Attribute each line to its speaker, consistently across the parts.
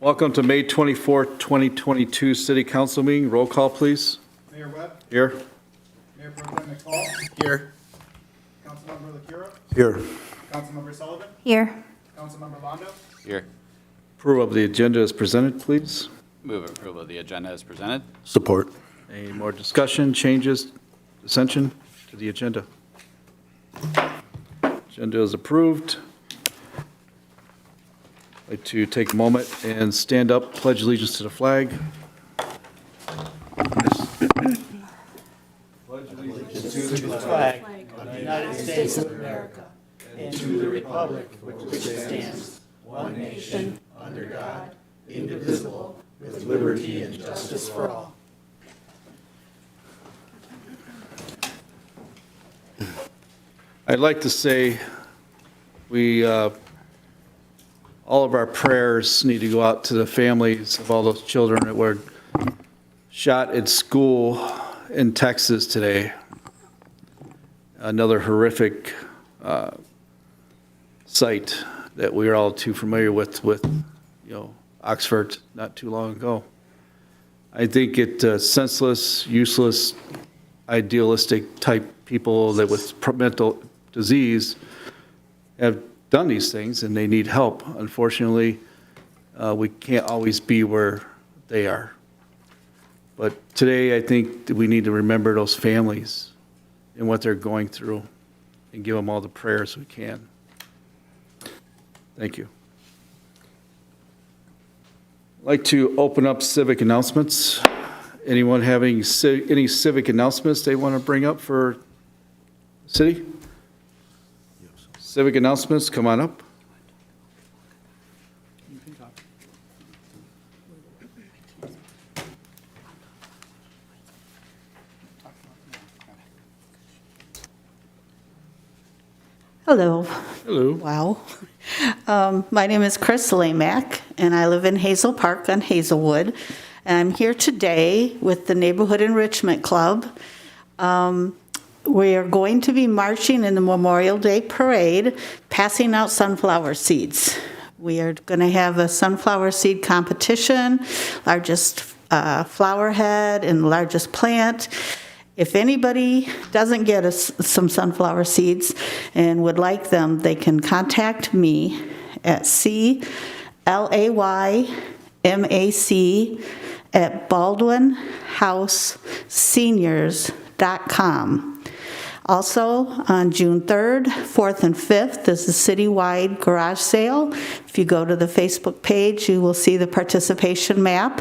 Speaker 1: Welcome to May 24th, 2022 City Council meeting. Roll call, please.
Speaker 2: Mayor Webb,
Speaker 1: Here.
Speaker 2: Mayor Pro Tem McFall,
Speaker 3: Here.
Speaker 2: Councilmember LaCura,
Speaker 3: Here.
Speaker 2: Councilmember Sullivan,
Speaker 4: Here.
Speaker 2: Councilmember Londo,
Speaker 5: Here.
Speaker 1: Approval of the agenda is presented, please.
Speaker 5: Move approval of the agenda as presented.
Speaker 3: Support.
Speaker 1: Any more discussion, changes, dissension to the agenda? Agenda is approved. I'd like to take a moment and stand up, pledge allegiance to the flag.
Speaker 6: Flag of the United States of America and to the republic for which it stands, one nation, under God, indivisible, with liberty and justice for all.
Speaker 1: I'd like to say all of our prayers need to go out to the families of all those children that were shot at school in Texas today. Another horrific sight that we are all too familiar with Oxford not too long ago. I think senseless, useless, idealistic type people that with mental disease have done these things and they need help. Unfortunately, we can't always be where they are. But today, I think that we need to remember those families and what they're going through and give them all the prayers we can. Thank you. I'd like to open up civic announcements. Anyone having any civic announcements they want to bring up for the city? Civic announcements, come on up.
Speaker 4: Hello.
Speaker 1: Hello.
Speaker 4: Wow. My name is Chris Lamack, and I live in Hazel Park on Hazelwood. And I'm here today with the Neighborhood Enrichment Club. We are going to be marching in the Memorial Day Parade, passing out sunflower seeds. We are going to have a sunflower seed competition, largest flower head and largest plant. If anybody doesn't get some sunflower seeds and would like them, they can contact me at CLAYMAC@BaldwinHouseSeniors.com. Also, on June 3rd, 4th, and 5th, there's a citywide garage sale. If you go to the Facebook page, you will see the participation map.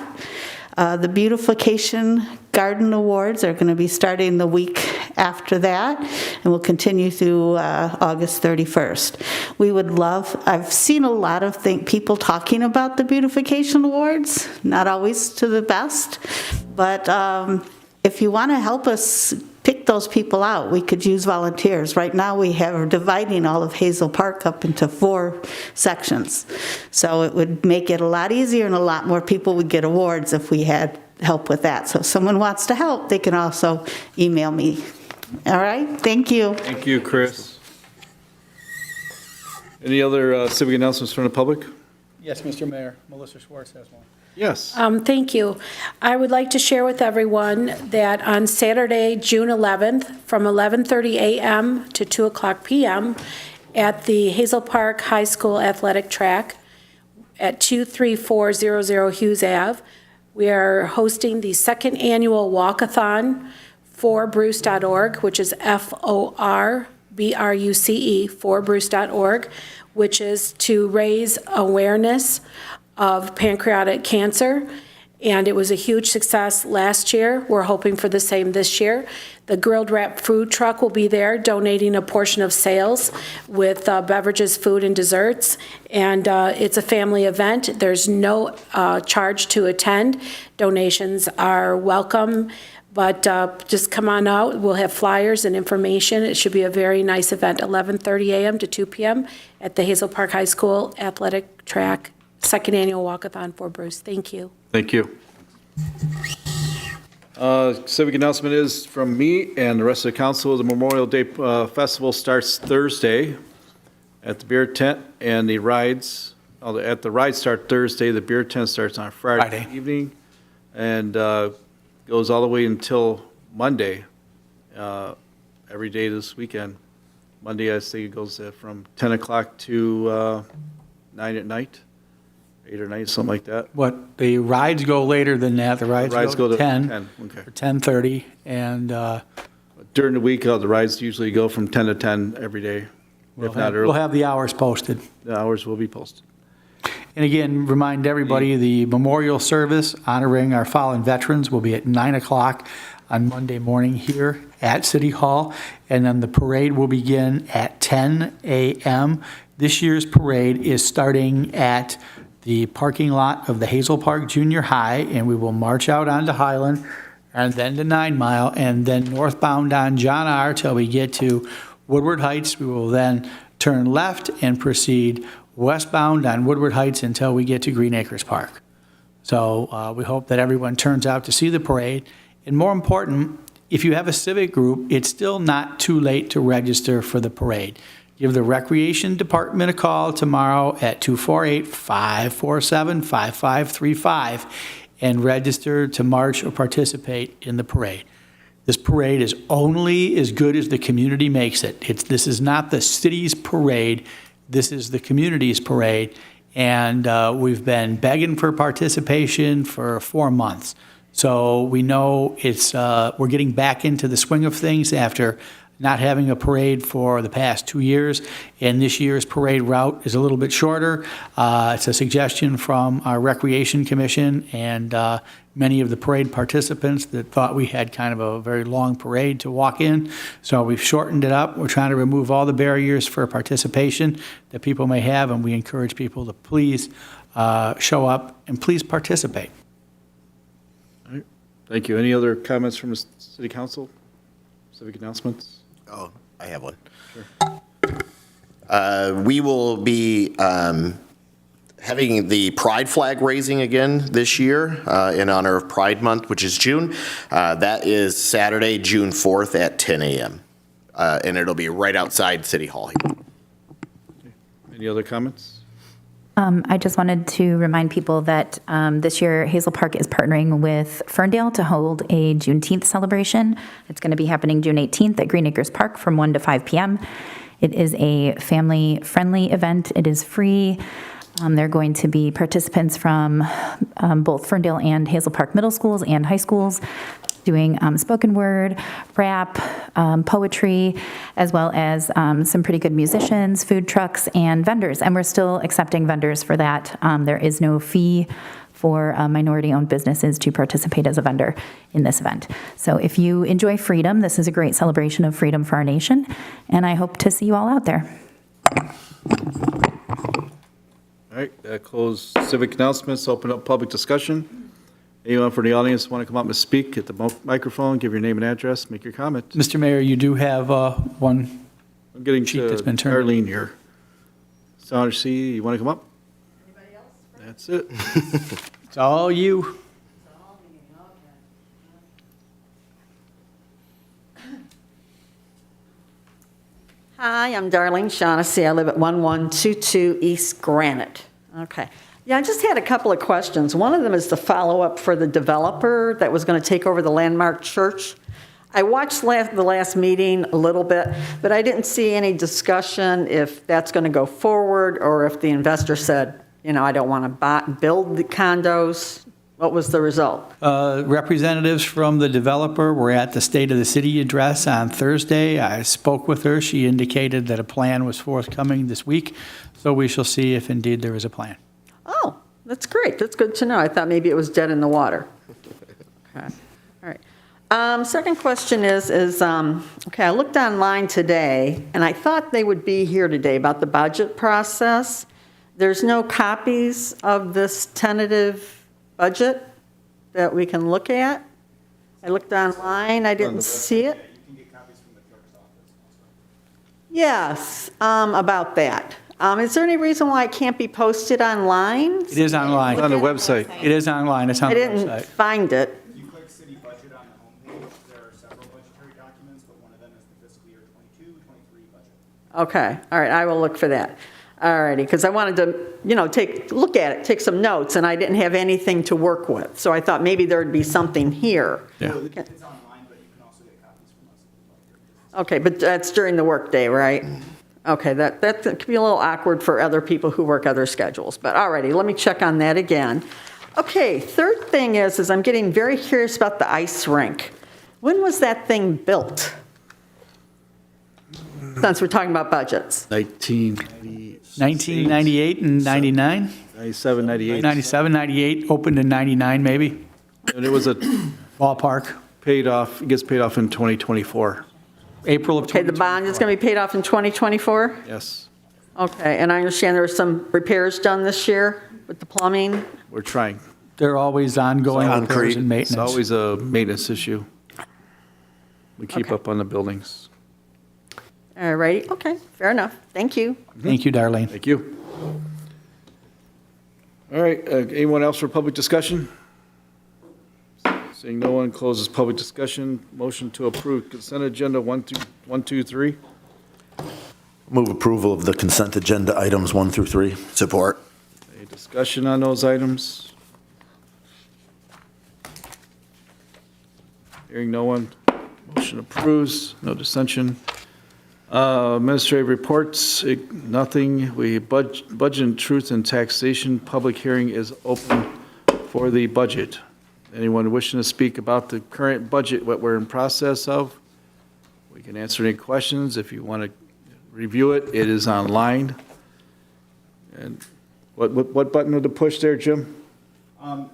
Speaker 4: The Beautification Garden Awards are going to be starting the week after that and will continue through August 31st. We would love, I've seen a lot of people talking about the Beautification Awards, not always to the best, but if you want to help us pick those people out, we could use volunteers. Right now we are dividing all of Hazel Park up into 4 sections. So it would make it a lot easier and a lot more people would get awards if we had help with that. So if someone wants to help, they can also email me. All right, thank you.
Speaker 1: Thank you, Chris. Any other civic announcements from the public?
Speaker 6: Yes, Mr. Mayor, Melissa Schwartz has one.
Speaker 1: Yes.
Speaker 7: Thank you. I would like to share with everyone that on Saturday, June 11th, from 11:30 a.m. to 2 o'clock p.m. at the Hazel Park High School Athletic Track at 23400 Hughes Ave, we are hosting the second annual walkathon for Bruce.org, which is FORBRUCE, forbruce.org, which is to raise awareness of pancreatic cancer, and it was a huge success last year. We're hoping for the same this year. The grilled wrap food truck will be there donating a portion of sales with beverages, food, and desserts, and it's a family event. There's no charge to attend. Donations are welcome, but just come on out. We'll have flyers and information. It should be a very nice event, 11:30 a.m. to 2 p.m. at the Hazel Park High School Athletic Track. Second annual walkathon for Bruce. Thank you.
Speaker 1: Thank you. Civic announcement is from me and the rest of the council. The Memorial Day Festival starts Thursday at the beer tent, and the rides at the ride start Thursday, the beer tent starts on Friday
Speaker 6: Friday.
Speaker 1: evening, and goes all the way until Monday, every day this weekend. Monday, I think it goes from 10 o'clock to 9 at night, 8 or 9, something like that.
Speaker 6: What, the rides go later than that, the rides go to 10,
Speaker 1: okay.
Speaker 6: or 10:30, and
Speaker 1: During the week, the rides usually go from 10 to 10 every day, if not
Speaker 6: we'll
Speaker 1: early.
Speaker 6: have the hours posted.
Speaker 1: The hours will be posted.
Speaker 6: And again, remind everybody, the memorial service honoring our fallen veterans will be at 9 o'clock on Monday morning here at City Hall, and then the parade will begin at 10 a.m. This year's parade is starting at the parking lot of the Hazel Park Junior High, and we will march out onto Highland, and then to 9 Mile, and then northbound on John R. till we get to Woodward Heights. We will then turn left and proceed westbound on Woodward Heights until we get to Green Acres Park. So we hope that everyone turns out to see the parade. And more important, if you have a civic group, it's still not too late to register for the parade. Give the Recreation Department a call tomorrow at 248-547-5535 and register to march or participate in the parade. This parade is only as good as the community makes it. This is not the city's parade. This is the community's parade. And we've been begging for participation for 4 months. So we know we're getting back into the swing of things after not having a parade for the past 2 years. And this year's parade route is a little bit shorter. It's a suggestion from our Recreation Commission and many of the parade participants that thought we had kind of a very long parade to walk in. So we've shortened it up. We're trying to remove all the barriers for participation that people may have, and we encourage people to please show up and please participate.
Speaker 1: All right. Thank you. Any other comments from the city council? Civic announcements?
Speaker 3: Oh, I have one.
Speaker 1: Sure.
Speaker 3: We will be having the Pride flag raising again this year in honor of Pride Month, which is June. That is Saturday, June 4th at 10 a.m. And it'll be right outside City Hall.
Speaker 1: Any other comments?
Speaker 8: I just wanted to remind people that this year Hazel Park is partnering with Ferndale to hold a Juneteenth celebration. It's going to be happening June 18th at Green Acres Park from 1 to 5 p.m. It is a family-friendly event. It is free. There are going to be participants from both Ferndale and Hazel Park middle schools and high schools doing spoken word, rap, poetry, as well as some pretty good musicians, food trucks, and vendors. And we're still accepting vendors for that. There is no fee for minority-owned businesses to participate as a vendor in this event. So if you enjoy freedom, this is a great celebration of freedom for our nation, and I hope to see you all out there.
Speaker 1: All right, close civic announcements, open up public discussion. Anyone from the audience want to come up and speak at the microphone, give your name and address, make your comment.
Speaker 6: Mr. Mayor, you do have one.
Speaker 1: I'm getting
Speaker 6: sheet
Speaker 1: to
Speaker 6: that's been turned.
Speaker 1: Arlene here. Sandra C., you want to come up? Anybody else? That's it.
Speaker 6: It's all you.
Speaker 9: Hi, I'm Darlene Shaughnessy. I live at 1122 East Granite. Okay. Yeah, I just had a couple of questions. One of them is the follow-up for the developer that was going to take over the Landmark Church. I watched the last meeting a little bit, but I didn't see any discussion if that's going to go forward or if the investor said, you know, I don't want to build the condos. What was the result?
Speaker 6: Representatives from the developer were at the State of the City address on Thursday. I spoke with her. She indicated that a plan was forthcoming this week, so we shall see if indeed there is a plan.
Speaker 9: Oh, that's great. That's good to know. I thought maybe it was dead in the water. Okay. All right. Second question is okay, I looked online today, and I thought they would be here today about the budget process. There's no copies of this tentative budget that we can look at. I looked online. I didn't see it.
Speaker 2: You can get copies from the clerk's office also.
Speaker 9: Yes, about that. Is there any reason why it can't be posted online?
Speaker 6: It is online.
Speaker 1: It's on the website.
Speaker 6: It is online. It's on
Speaker 9: I
Speaker 6: the
Speaker 9: didn't
Speaker 6: website.
Speaker 9: find it.
Speaker 2: If you click city budget on the homepage, there are several budgetary documents, but one of them is the fiscal year 22-23 budget.
Speaker 9: Okay, all right, I will look for that. All righty, because I wanted to, look at it, take some notes, and I didn't have anything to work with. So I thought maybe there'd be something here.
Speaker 1: Yeah.
Speaker 2: It's online, but you can also get copies from us if you'd like.
Speaker 9: Okay, but that's during the workday, right? Okay, that could be a little awkward for other people who work other schedules, but all righty, let me check on that again. Okay, third thing is I'm getting very curious about the ice rink. When was that thing built? Since we're talking about budgets.
Speaker 6: 1998 and 99,
Speaker 1: 97, 98.
Speaker 6: 97, 98, opened in 99 maybe,
Speaker 1: And it was a
Speaker 6: ballpark,
Speaker 1: paid off, it gets paid off in 2024.
Speaker 6: April of
Speaker 9: Okay, the
Speaker 6: 2020.
Speaker 9: bond is going to be paid off in 2024?
Speaker 1: Yes,
Speaker 9: Okay, and I understand there were some repairs done this year with the plumbing?
Speaker 1: we're trying.
Speaker 6: They're always ongoing
Speaker 3: Concrete.
Speaker 6: repairs and
Speaker 1: It's
Speaker 6: maintenance.
Speaker 1: always a maintenance issue. We keep
Speaker 9: Okay.
Speaker 1: up on the buildings.
Speaker 9: All righty, okay, fair enough. Thank you.
Speaker 6: Thank you, Darlene.
Speaker 1: Thank you. All right, anyone else for public discussion? Seeing no one, closes public discussion. Motion to approve consent agenda 1, 2, 3.
Speaker 10: Move approval of the consent agenda items 1 through 3.
Speaker 3: Support.
Speaker 1: Any discussion on those items? Hearing no one, motion approves, no dissension. Administrative reports, nothing. Budget and Truth and Taxation, public hearing is open for the budget. Anyone wishing to speak about the current budget, what we're in process of? We can answer any questions. If you want to review it, it is online. And what button to push there, Jim?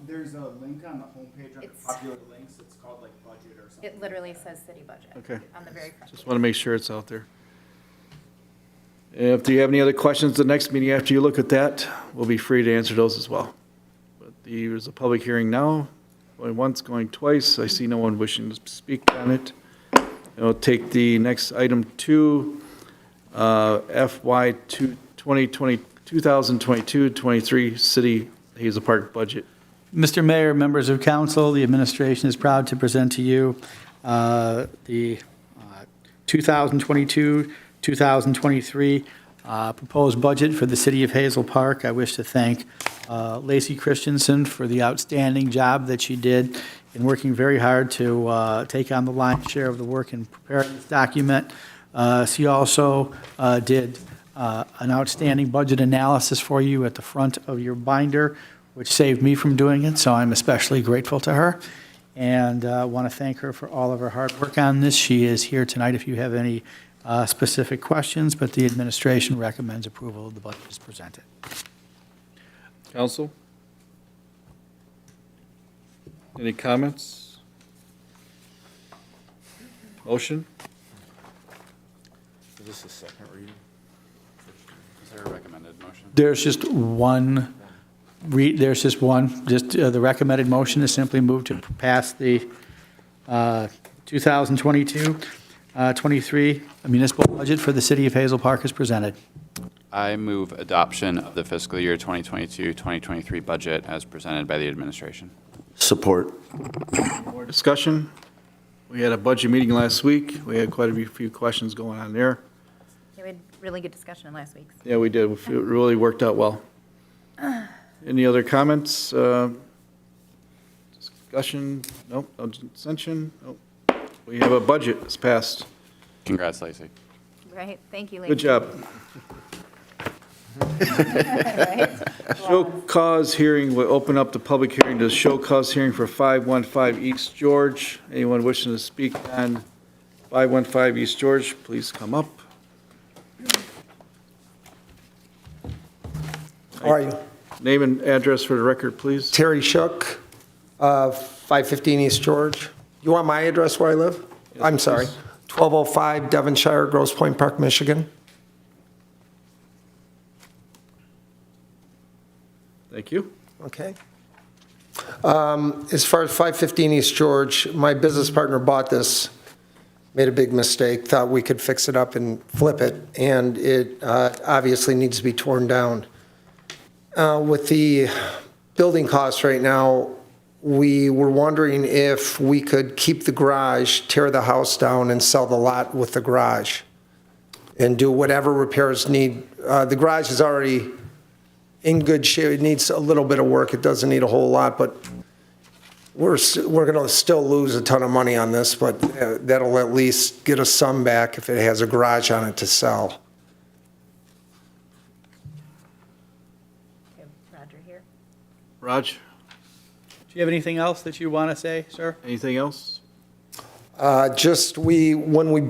Speaker 2: There's a link on the homepage under
Speaker 8: It's-
Speaker 2: popular links. It's called like budget or something.
Speaker 8: It literally says city budget.
Speaker 1: Okay.
Speaker 8: On the very front.
Speaker 1: Just want to make sure it's out there. If you have any other questions, the next meeting after you look at that, we'll be free to answer those as well. But there's a public hearing now, going once, going twice. I see no one wishing to speak on it. And we'll take the next item 2, FY 2022-23 City Hazel Park budget.
Speaker 6: Mr. Mayor, members of council, the administration is proud to present to you the 2022-2023 proposed budget for the city of Hazel Park. I wish to thank Lacey Christensen for the outstanding job that she did in working very hard to take on the lion's share of the work in preparing this document. She also did an outstanding budget analysis for you at the front of your binder, which saved me from doing it, so I'm especially grateful to her. And want to thank her for all of her hard work on this. She is here tonight if you have any specific questions, but the administration recommends approval of the budget as presented.
Speaker 1: Council? Any comments? Motion?
Speaker 10: Is this the second reading?
Speaker 5: Is there a recommended motion?
Speaker 6: There's just one, the recommended motion is simply move to pass the 2022-23 municipal budget for the city of Hazel Park as presented.
Speaker 5: I move adoption of the fiscal year 2022-2023 budget as presented by the administration.
Speaker 10: Support.
Speaker 1: More discussion? We had a budget meeting last week. We had quite a few questions going on there.
Speaker 8: Yeah, we had really good discussion last week.
Speaker 1: Yeah, we did. It really worked out well. Any other comments? Discussion? Nope. No dissension? Nope. We have a budget that's passed.
Speaker 5: Congrats, Lacey.
Speaker 8: Right, thank you, ladies.
Speaker 1: Good job. Show cause hearing, we'll open up the public hearing to show cause hearing for 515 East George. Anyone wishing to speak on 515 East George, please come up.
Speaker 11: How are you?
Speaker 1: Name and address for the record, please.
Speaker 11: Terry Shook, 515 East George. You want my address where I live?
Speaker 1: Yes,
Speaker 11: I'm sorry.
Speaker 1: please.
Speaker 11: 1205 Devonshire, Grosse Pointe Park, Michigan.
Speaker 1: Thank you.
Speaker 11: Okay. As far as 515 East George, my business partner bought this, made a big mistake, thought we could fix it up and flip it, and it obviously needs to be torn down. With the building costs right now, we were wondering if we could keep the garage, tear the house down, and sell the lot with the garage. and do whatever repairs need. The garage is already in good shape. It needs a little bit of work. It doesn't need a whole lot, but we're going to still lose a ton of money on this, but that'll at least get us some back if it has a garage on it to sell.
Speaker 8: Roger here.
Speaker 1: Raj,
Speaker 6: Do you have anything else that you want to say, sir?
Speaker 1: anything else?
Speaker 11: Just when he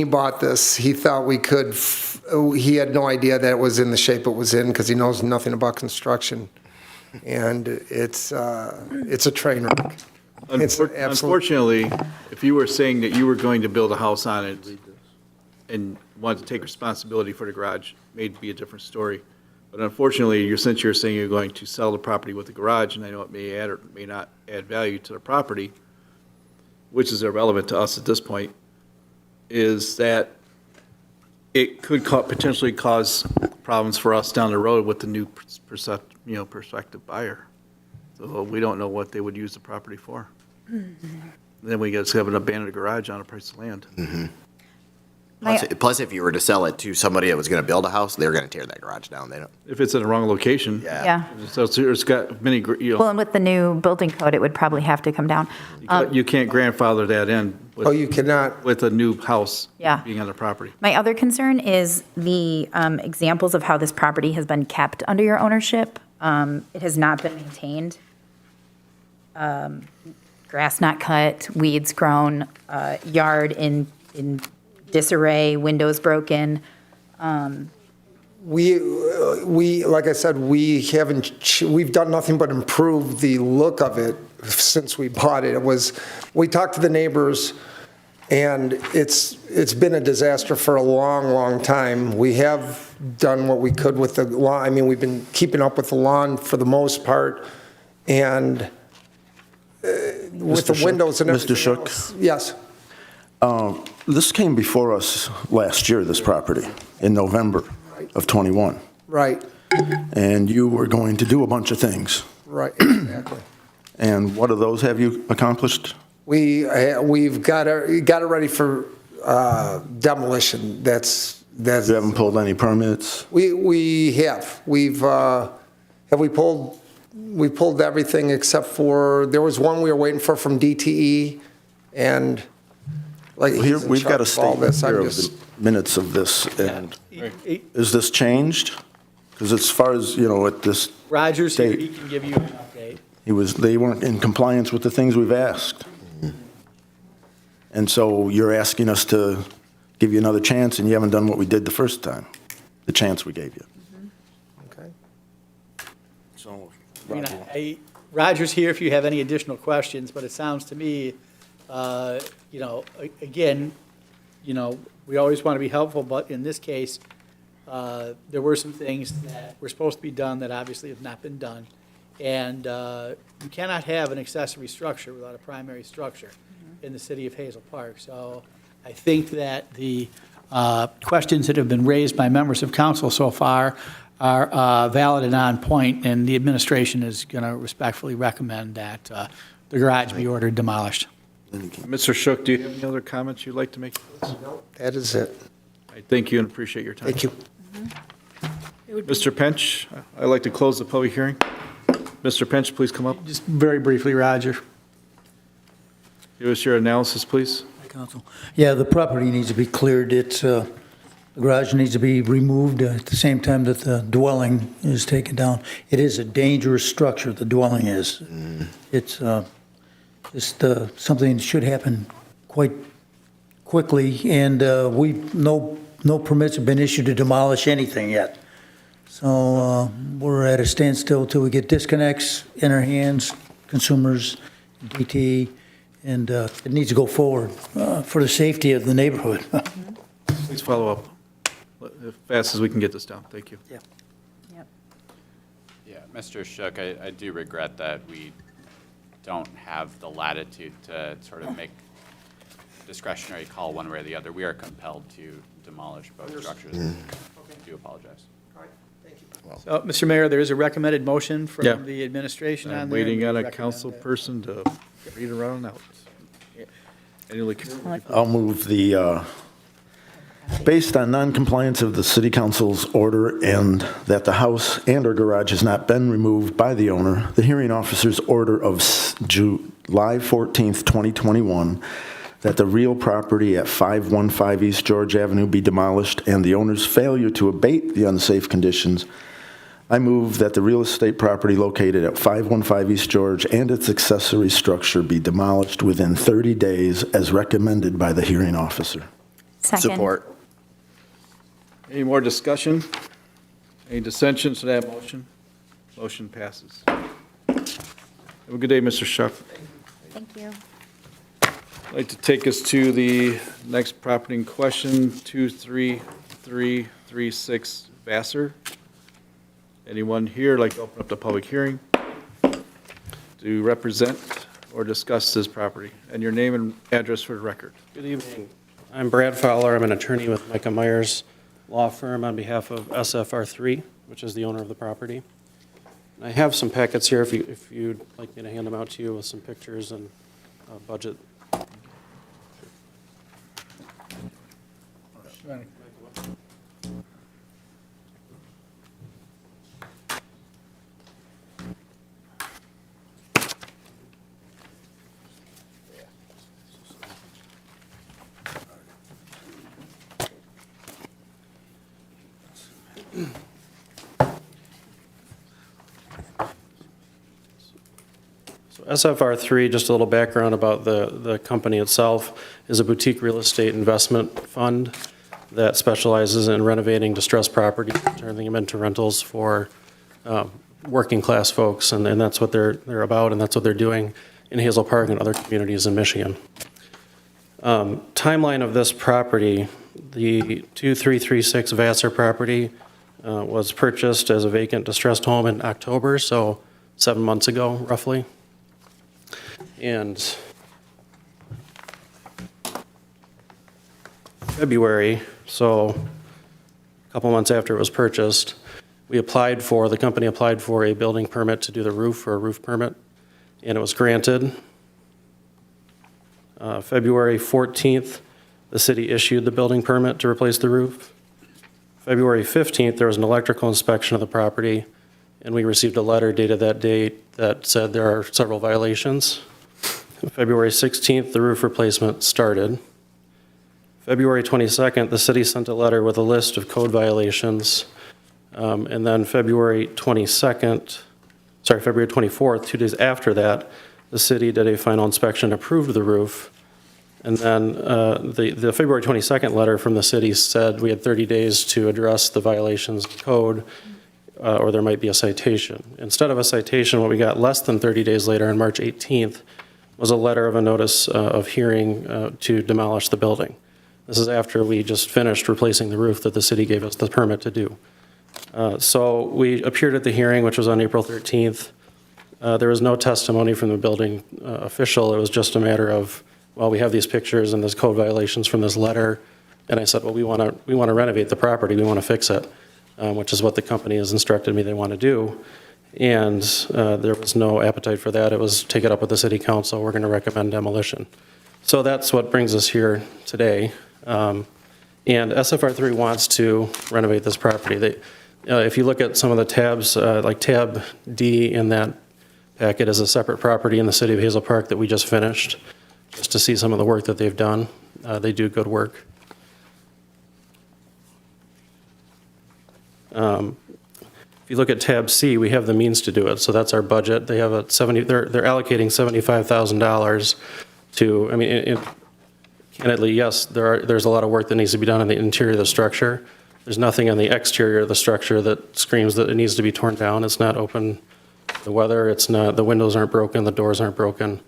Speaker 11: bought this, he thought we could, he had no idea that it was in the shape it was in because he knows nothing about construction. And it's a train wreck. It's
Speaker 1: Unfortunately, if you were saying that you were going to build a house on it and wanted to take responsibility for the garage, may be a different story. But unfortunately, since you're saying you're going to sell the property with the garage, and I know it may add or may not add value to the property, which is irrelevant to us at this point, is that it could potentially cause problems for us down the road with the new prospective buyer. So we don't know what they would use the property for. Then we just have an abandoned garage on a piece of land.
Speaker 3: Plus, if you were to sell it to somebody that was going to build a house, they're going to tear that garage down. They don't.
Speaker 1: If it's in the wrong location.
Speaker 8: Yeah.
Speaker 1: So it's got many,
Speaker 8: Well, and with the new building code, it would probably have to come down.
Speaker 1: you can't grandfather that in
Speaker 11: Oh, you cannot?
Speaker 1: with a new house
Speaker 8: Yeah.
Speaker 1: being on the property.
Speaker 8: My other concern is the examples of how this property has been kept under your ownership. It has not been maintained. Grass not cut, weeds grown, yard in disarray, windows broken.
Speaker 11: We, like I said, we've done nothing but improve the look of it since we bought it. We talked to the neighbors, and it's been a disaster for a long, long time. We have done what we could with the lawn. I mean, we've been keeping up with the lawn for the most part, and with the windows and everything
Speaker 10: Mr. Shook?
Speaker 11: else. Yes.
Speaker 10: This came before us last year, this property, in November of '21.
Speaker 11: Right,
Speaker 10: And you were going to do a bunch of things.
Speaker 11: right, exactly.
Speaker 10: And what of those have you accomplished?
Speaker 11: We've got it ready for demolition. That's.
Speaker 10: You haven't pulled any permits?
Speaker 11: We have. We pulled everything except for, there was one we were waiting for from DTE, and like,
Speaker 10: Well, here,
Speaker 11: he's in
Speaker 10: we've got a
Speaker 11: charge of all this.
Speaker 10: statement
Speaker 11: I'm
Speaker 10: here of the
Speaker 11: just,
Speaker 10: minutes of this, and is this changed? Because as far as, at this,
Speaker 6: Roger's here,
Speaker 10: State.
Speaker 6: he can give you an update.
Speaker 10: they weren't in compliance with the things we've asked. And so you're asking us to give you another chance, and you haven't done what we did the first time, the chance we gave you.
Speaker 11: okay.
Speaker 10: So,
Speaker 6: I mean, Roger's here if you have any additional questions, but it sounds to me, again, we always want to be helpful, but in this case, there were some things that were supposed to be done that obviously have not been done. And you cannot have an accessory structure without a primary structure in the city of Hazel Park. So I think that the questions that have been raised by members of council so far are valid and on point, and the administration is going to respectfully recommend that the garage be ordered demolished.
Speaker 1: Mr. Shook, do you have any other comments you'd like to make?
Speaker 11: That is it.
Speaker 1: I thank you and appreciate your time.
Speaker 11: Thank you.
Speaker 1: Mr. Pench, I'd like to close the public hearing. Mr. Pench, please come up.
Speaker 6: Just very briefly, Roger.
Speaker 1: Give us your analysis, please.
Speaker 12: Council. Yeah, the property needs to be cleared. The garage needs to be removed at the same time that the dwelling is taken down. It is a dangerous structure, the dwelling is. It's just something that should happen quite quickly, and no permits have been issued to demolish anything yet. So we're at a standstill till we get disconnects in our hands, consumers, DT, and it needs to go forward for the safety of the neighborhood.
Speaker 1: Please follow up as fast as we can get this done. Thank you.
Speaker 8: Yep.
Speaker 5: Yeah, Mr. Shook, I do regret that we don't have the latitude to sort of make a discretionary call one way or the other. We are compelled to demolish both structures. I do apologize.
Speaker 6: So, Mr. Mayor, there is a recommended motion
Speaker 1: Yeah.
Speaker 6: from the administration on
Speaker 1: I'm
Speaker 6: there.
Speaker 1: waiting on a
Speaker 6: Recommend
Speaker 1: council
Speaker 6: that.
Speaker 1: person to read around out. Any other-
Speaker 10: I'll move the Based on non-compliance of the city council's order and that the house and/or garage has not been removed by the owner, the hearing officer's order of July 14th, 2021, that the real property at 515 East George Avenue be demolished and the owner's failure to abate the unsafe conditions, I move that the real estate property located at 515 East George and its accessory structure be demolished within 30 days as recommended by the hearing officer.
Speaker 8: Second.
Speaker 3: Support.
Speaker 1: Any more discussion? Any dissensions to that motion? Motion passes. Have a good day, Mr. Shuff.
Speaker 8: Thank you.
Speaker 1: I'd like to take us to the next property in question, 23336 Vassar. Anyone here like to open up the public hearing to represent or discuss this property? And your name and address for the record.
Speaker 13: Good evening. I'm Brad Fowler. I'm an attorney with Micah Myers Law Firm on behalf of SFR3, which is the owner of the property. I have some packets here if you'd like me to hand them out to you with some pictures and budget. So SFR3, just a little background about the company itself, is a boutique real estate investment fund that specializes in renovating distressed properties, turning them into rentals for working class folks, and that's what they're about, and that's what they're doing in Hazel Park and other communities in Michigan. Timeline of this property, the 2336 Vassar property was purchased as a vacant distressed home in October, so 7 months ago, roughly. And February, so a couple months after it was purchased, the company applied for a building permit to do the roof, for a roof permit, and it was granted. February 14th, the city issued the building permit to replace the roof. February 15th, there was an electrical inspection of the property, and we received a letter dated that date that said there are several violations. February 16th, the roof replacement started. February 22nd, the city sent a letter with a list of code violations. And then February 24th, 2 days after that, the city did a final inspection, approved the roof. And then the February 22nd letter from the city said we had 30 days to address the violations of code, or there might be a citation. Instead of a citation, what we got less than 30 days later, on March 18th, was a letter of a notice of hearing to demolish the building. This is after we just finished replacing the roof that the city gave us the permit to do. So we appeared at the hearing, which was on April 13th. There was no testimony from the building official. It was just a matter of, well, we have these pictures and there's code violations from this letter. And I said, well, we want to renovate the property. We want to fix it, which is what the company has instructed me they want to do. And there was no appetite for that. It was take it up with the city council. We're going to recommend demolition. So that's what brings us here today. And SFR3 wants to renovate this property. If you look at some of the tabs, like tab D in that packet is a separate property in the city of Hazel Park that we just finished, just to see some of the work that they've done. They do good work. If you look at tab C, we have the means to do it. So that's our budget. They have they're allocating $75,000 to, I mean, candidly, yes, there's a lot of work that needs to be done on the interior of the structure. There's nothing on the exterior of the structure that screams that it needs to be torn down. It's not open to the weather. It's not, the windows aren't broken, the doors aren't broken.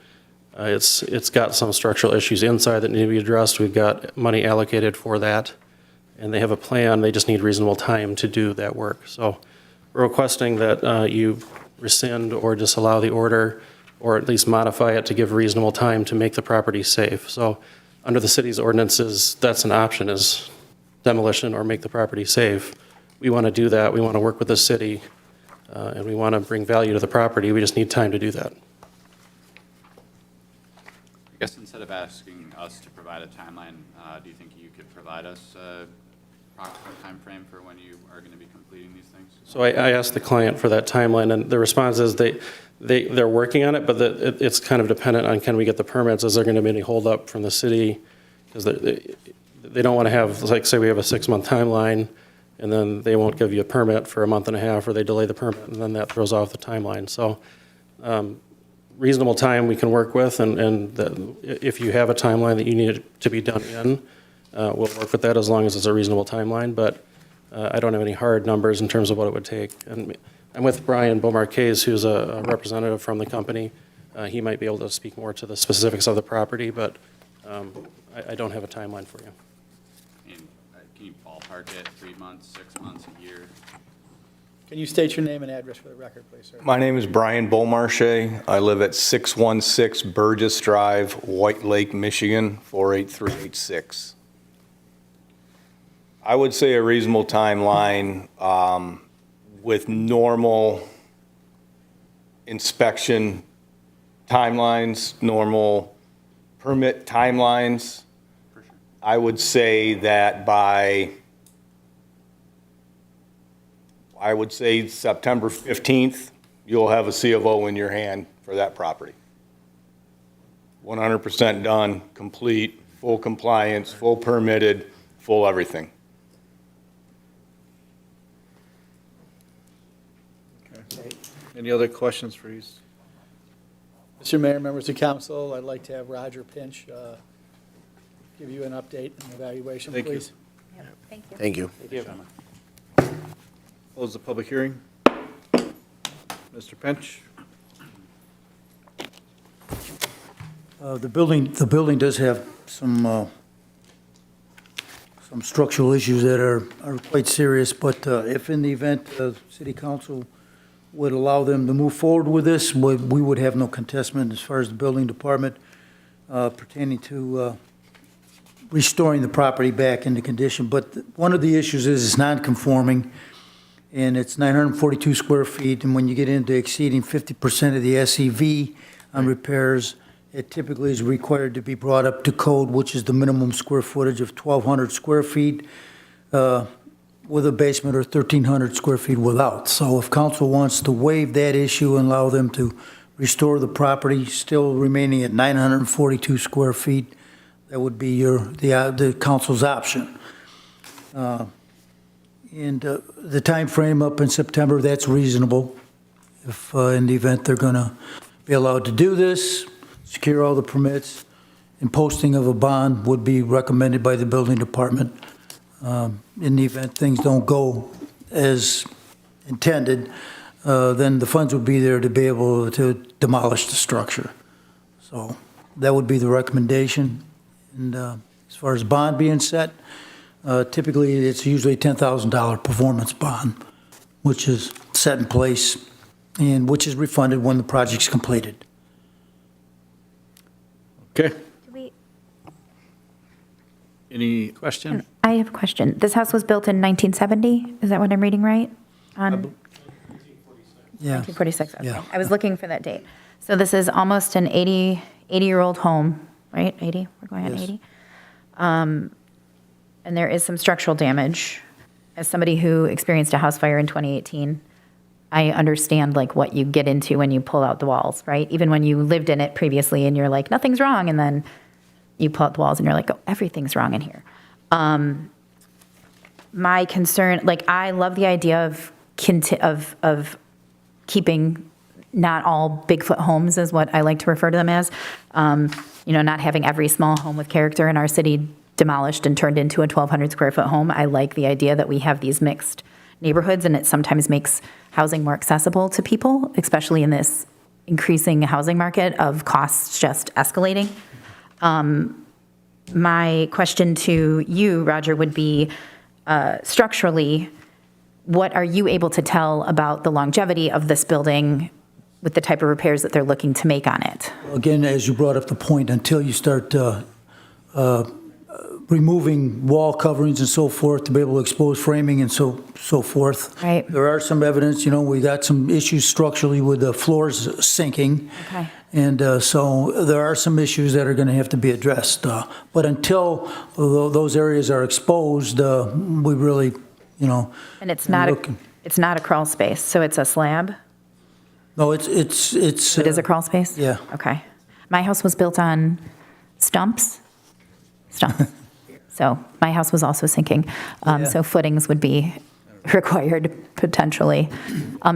Speaker 13: It's got some structural issues inside that need to be addressed. We've got money allocated for that. And they have a plan. They just need reasonable time to do that work. So we're requesting that you rescind or disallow the order, or at least modify it to give reasonable time to make the property safe. So under the city's ordinances, that's an option, is demolition or make the property safe. We want to do that. We want to work with the city, and we want to bring value to the property. We just need time to do that.
Speaker 5: I guess instead of asking us to provide a timeline, do you think you could provide us a approximate timeframe for when you are going to be completing these things?
Speaker 13: So I asked the client for that timeline, and the response is they're working on it, but it's kind of dependent on can we get the permits? Is there going to be any holdup from the city? Because they don't want to have, like, say we have a 6-month timeline, and then they won't give you a permit for a month and a half, or they delay the permit, and then that throws off the timeline. So reasonable time we can work with, and if you have a timeline that you need it to be done in, we'll work with that as long as it's a reasonable timeline, but I don't have any hard numbers in terms of what it would take. And I'm with Brian Beaumarchais, who's a representative from the company. He might be able to speak more to the specifics of the property, but I don't have a timeline for you.
Speaker 5: Can you ballpark it, 3 months, 6 months, a year?
Speaker 6: Can you state your name and address for the record, please, sir?
Speaker 14: My name is Brian Beaumarchais. I live at 616 Burgess Drive, White Lake, Michigan, 48386. I would say a reasonable timeline with normal inspection timelines, normal permit timelines. I would say that by, September 15th, you'll have a C of O in your hand for that property. 100% done, complete, full compliance, full permitted, full everything.
Speaker 1: Any other questions for you?
Speaker 6: Mr. Mayor, members of council, I'd like to have Roger Pinch give you an update and evaluation,
Speaker 1: Thank you.
Speaker 6: please.
Speaker 8: Thank you.
Speaker 3: Thank you.
Speaker 1: Close the public hearing. Mr. Pinch?
Speaker 12: The building does have some structural issues that are quite serious, but if in the event the city council would allow them to move forward with this, we would have no contestment as far as the building department pertaining to restoring the property back into condition. But one of the issues is it's non-conforming, and it's 942 square feet, and when you get into exceeding 50% of the SEV on repairs, it typically is required to be brought up to code, which is the minimum square footage of 1,200 square feet with a basement, or 1,300 square feet without. So if council wants to waive that issue and allow them to restore the property, still remaining at 942 square feet, that would be the council's option. And the time frame up in September, that's reasonable. If in the event they're going to be allowed to do this, secure all the permits, and posting of a bond would be recommended by the building department. In the event things don't go as intended, then the funds would be there to be able to demolish the structure. So that would be the recommendation. And as far as bond being set, typically it's usually a $10,000 performance bond, which is set in place and which is refunded when the project's completed.
Speaker 1: Okay.
Speaker 8: Do we-
Speaker 1: Any question?
Speaker 8: I have a question. This house was built in 1970? Is that what I'm reading right? On
Speaker 12: Yeah.
Speaker 8: 1946, okay.
Speaker 12: Yeah.
Speaker 8: I was looking for that date. So this is almost an 80-year-old home, right? 80? We're going on
Speaker 12: Yes.
Speaker 8: 80? And there is some structural damage. As somebody who experienced a house fire in 2018, I understand like what you get into when you pull out the walls, right? Even when you lived in it previously and you're like, nothing's wrong, and then you pull out the walls and you're like, oh, everything's wrong in here. My concern, like, I love the idea of keeping not all Bigfoot homes, is what I like to refer to them as. Not having every small home with character in our city demolished and turned into a 1,200 square foot home. I like the idea that we have these mixed neighborhoods, and it sometimes makes housing more accessible to people, especially in this increasing housing market of costs just escalating. My question to you, Roger, would be structurally, what are you able to tell about the longevity of this building with the type of repairs that they're looking to make on it?
Speaker 12: Again, as you brought up the point, until you start removing wall coverings and so forth to be able to expose framing and so forth.
Speaker 8: Right.
Speaker 12: There are some evidence, we got some issues structurally with the floors sinking.
Speaker 8: Okay.
Speaker 12: And so there are some issues that are going to have to be addressed. But until those areas are exposed, we really,
Speaker 8: And it's not a crawl space, so it's a slab?
Speaker 12: no, it's.
Speaker 8: It is a crawl space?
Speaker 12: Yeah.
Speaker 8: Okay. My house was built on stumps. So my house was also sinking.
Speaker 12: Yeah.
Speaker 8: So footings would be required potentially.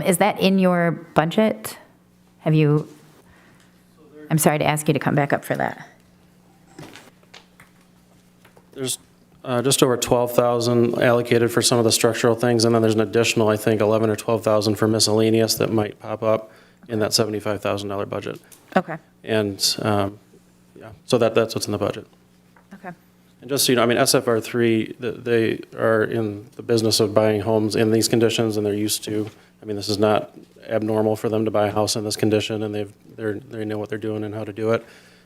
Speaker 8: Is that in your budget? I'm sorry to ask you to come back up for that.
Speaker 13: There's just over 12,000 allocated for some of the structural things, and then there's an additional, I think, 11 or 12,000 for miscellaneous that might pop up in that $75,000 budget.
Speaker 8: Okay.
Speaker 13: And, yeah, so that's what's in the budget.
Speaker 8: Okay.
Speaker 13: And just so you know, I mean, SFR3, they are in the business of buying homes in these conditions, and they're used to, I mean, this is not abnormal for them to buy a house in this condition, and they know what they're doing and how to do it.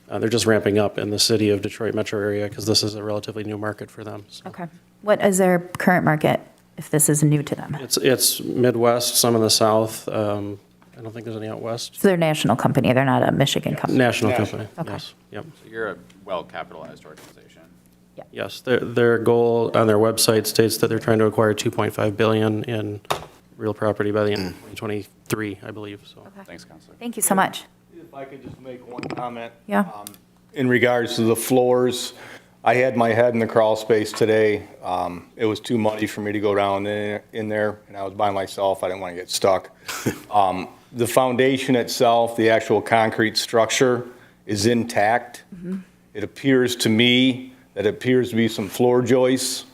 Speaker 13: They're just ramping up in the city of Detroit metro area because this is a relatively new market for them. So.
Speaker 8: Okay. What is their current market if this is new to them?
Speaker 13: It's Midwest, some in the South. I don't think there's any out west.
Speaker 8: So they're a national company, they're not a Michigan company?
Speaker 13: National company,
Speaker 8: Okay.
Speaker 13: yes. Yep.
Speaker 5: So you're a well-capitalized organization.
Speaker 13: Yes, their goal on their website states that they're trying to acquire $2.5 billion in real property by the end of 2023, I believe, so.
Speaker 5: Thanks, Counselor.
Speaker 8: Thank you so much.
Speaker 14: If I could just make one comment.
Speaker 8: Yeah.
Speaker 14: In regards to the floors, I had my head in the crawl space today. It was too muddy for me to go down in there, and I was by myself. I didn't want to get stuck. The foundation itself, the actual concrete structure, is intact.
Speaker 8: Mm-hmm.
Speaker 14: It appears to me that it appears to be some floor joists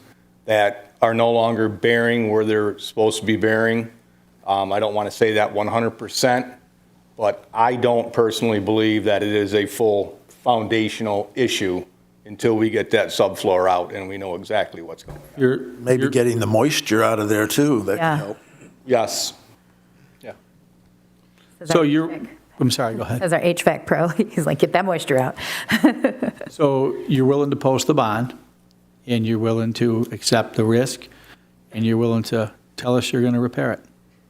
Speaker 14: that are no longer bearing where they're supposed to be bearing. I don't want to say that 100%, but I don't personally believe that it is a full foundational issue until we get that subfloor out and we know exactly what's going on.
Speaker 10: Maybe getting the moisture out of there too, that
Speaker 8: Yeah.
Speaker 10: can help.
Speaker 14: Yes. Yeah.
Speaker 6: So I'm sorry, go ahead.
Speaker 8: As our HVAC pro, he's like, get that moisture out.
Speaker 6: So you're willing to post the bond, and you're willing to accept the risk, and you're willing to tell us you're going to repair it?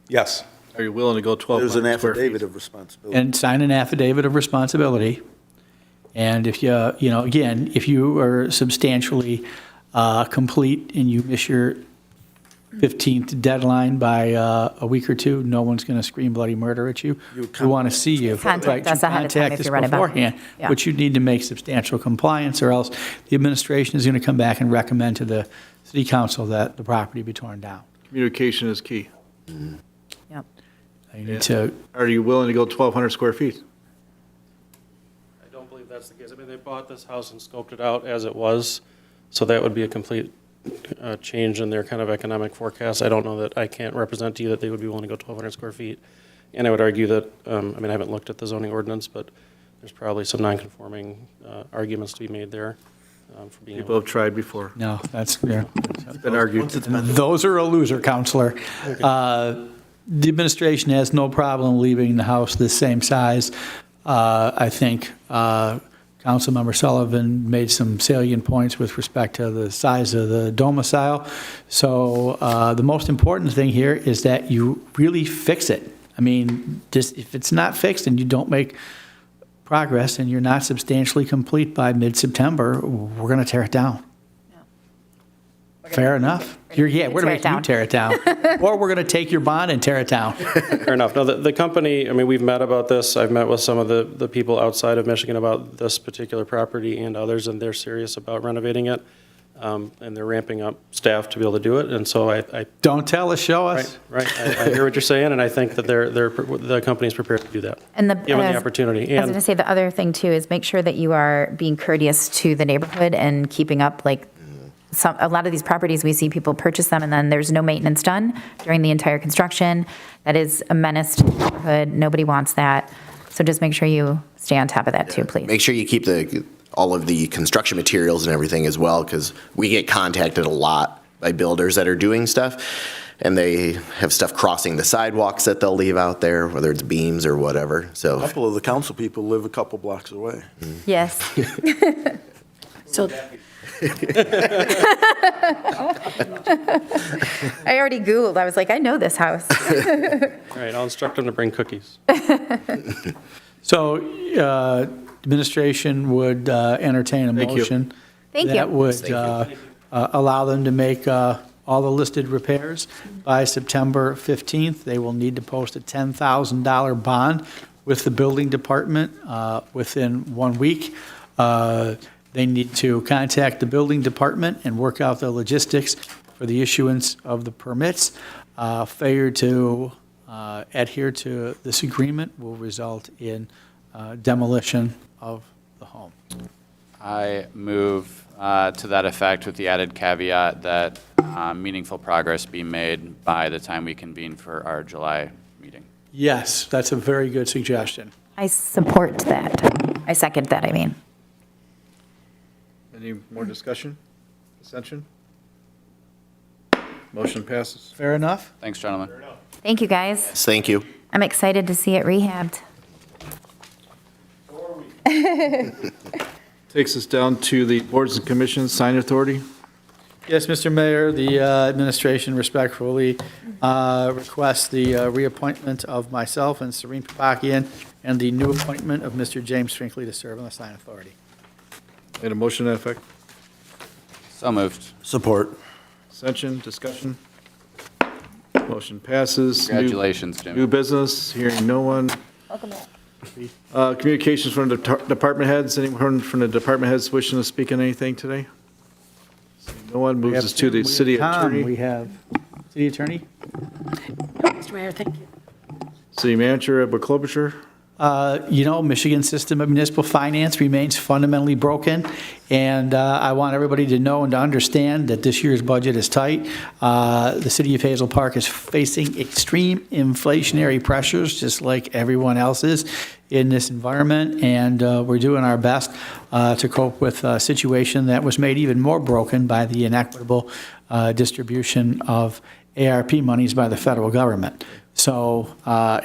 Speaker 14: Yes.
Speaker 1: Are you willing to go 1,200
Speaker 10: There's an
Speaker 1: square feet?
Speaker 10: affidavit of responsibility.
Speaker 6: And sign an affidavit of responsibility. And if again, if you are substantially complete and you miss your 15th deadline by a week or two, no one's going to scream bloody murder at you. We want to see you.
Speaker 8: Contact us ahead of time
Speaker 6: Contact
Speaker 8: if
Speaker 6: us
Speaker 8: you're running about.
Speaker 6: beforehand.
Speaker 8: Yeah.
Speaker 6: But you need to make substantial compliance, or else the administration is going to come back and recommend to the city council that the property be torn down.
Speaker 1: Communication is key.
Speaker 8: Yep.
Speaker 6: You need to,
Speaker 1: Are you willing to go 1,200 square feet?
Speaker 13: I don't believe that's the case. I mean, they bought this house and scoped it out as it was, so that would be a complete change in their kind of economic forecast. I don't know that I can't represent to you that they would be willing to go 1,200 square feet. And I would argue that, I mean, I haven't looked at the zoning ordinance, but there's probably some non-conforming arguments to be made there for being
Speaker 1: People
Speaker 13: able
Speaker 1: have tried before.
Speaker 6: no, that's, yeah.
Speaker 1: It's been argued.
Speaker 6: Those are a loser, counselor. The administration has no problem leaving the house the same size. I think Councilmember Sullivan made some salient points with respect to the size of the domicile. So the most important thing here is that you really fix it. I mean, just if it's not fixed and you don't make progress and you're not substantially complete by mid-September, we're going to tear it down. Fair enough. We're going to make you tear it down. Or we're going to take your bond and tear it down.
Speaker 13: Fair enough. No, the company, I mean, we've met about this. I've met with some of the people outside of Michigan about this particular property and others, and they're serious about renovating it. And they're ramping up staff to be able to do it. And so I
Speaker 6: Don't tell us, show us.
Speaker 13: right. I hear what you're saying, and I think that the company's prepared to do that.
Speaker 8: And
Speaker 13: given the opportunity.
Speaker 8: I was going to say, the other thing too is make sure that you are being courteous to the neighborhood and keeping up, like, a lot of these properties, we see people purchase them and then there's no maintenance done during the entire construction. That is a menace to the neighborhood. Nobody wants that. So just make sure you stay on top of that too, please.
Speaker 3: Make sure you keep all of the construction materials and everything as well, because we get contacted a lot by builders that are doing stuff, and they have stuff crossing the sidewalks that they'll leave out there, whether it's beams or whatever,
Speaker 10: A
Speaker 3: so.
Speaker 10: couple of the council people live a couple blocks away.
Speaker 8: Yes.
Speaker 7: So
Speaker 8: I already Googled. I was like, I know this house.
Speaker 13: All right, I'll instruct them to bring cookies.
Speaker 6: So administration would entertain a
Speaker 1: Thank you.
Speaker 6: motion.
Speaker 8: Thank you.
Speaker 6: That would allow them to make all the listed repairs by September 15th. They will need to post a $10,000 bond with the building department within 1 week. They need to contact the building department and work out the logistics for the issuance of the permits. Failure to adhere to this agreement will result in demolition of the home.
Speaker 5: I move to that effect with the added caveat that meaningful progress be made by the time we convene for our July meeting.
Speaker 6: Yes, that's a very good suggestion.
Speaker 8: I support that. I second that, I mean.
Speaker 1: Any more discussion? Dissension? Motion passes.
Speaker 6: Fair enough?
Speaker 5: Thanks, gentlemen.
Speaker 8: Thank you, guys.
Speaker 3: Thank you.
Speaker 8: I'm excited to see it rehabbed.
Speaker 1: Takes us down to the boards and commissions, sign authority.
Speaker 6: Yes, Mr. Mayor, the administration respectfully requests the reappointment of myself and Serene Papakian and the new appointment of Mr. James Finkley to serve on the sign authority.
Speaker 1: Need a motion to that effect?
Speaker 5: So moved.
Speaker 10: Support.
Speaker 1: Dissension, discussion? Motion passes. New-
Speaker 5: Congratulations, Jim.
Speaker 1: New business, hearing no one.
Speaker 8: Welcome back.
Speaker 1: Communications from the department heads. Anyone from the department heads wishing to speak on anything today? Seeing no one, moves us to the city
Speaker 6: Tom, we
Speaker 1: attorney,
Speaker 6: have city attorney.
Speaker 7: Mr. Mayor, thank you.
Speaker 1: city manager, Edward Klobuchar.
Speaker 6: Michigan's system of municipal finance remains fundamentally broken, and I want everybody to know and to understand that this year's budget is tight. The city of Hazel Park is facing extreme inflationary pressures, just like everyone else is in this environment, and we're doing our best to cope with a situation that was made even more broken by the inequitable distribution of ARP monies by the federal government. So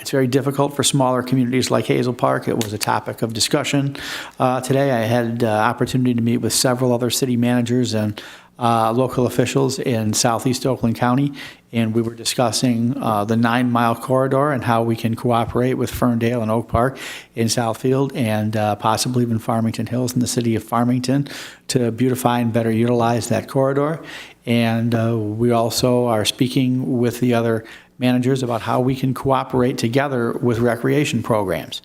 Speaker 6: it's very difficult for smaller communities like Hazel Park. It was a topic of discussion today. I had opportunity to meet with several other city managers and local officials in southeast Oakland County, and we were discussing the 9-mile corridor and how we can cooperate with Ferndale and Oak Park in Southfield and possibly even Farmington Hills in the city of Farmington to beautify and better utilize that corridor. And we also are speaking with the other managers about how we can cooperate together with recreation programs.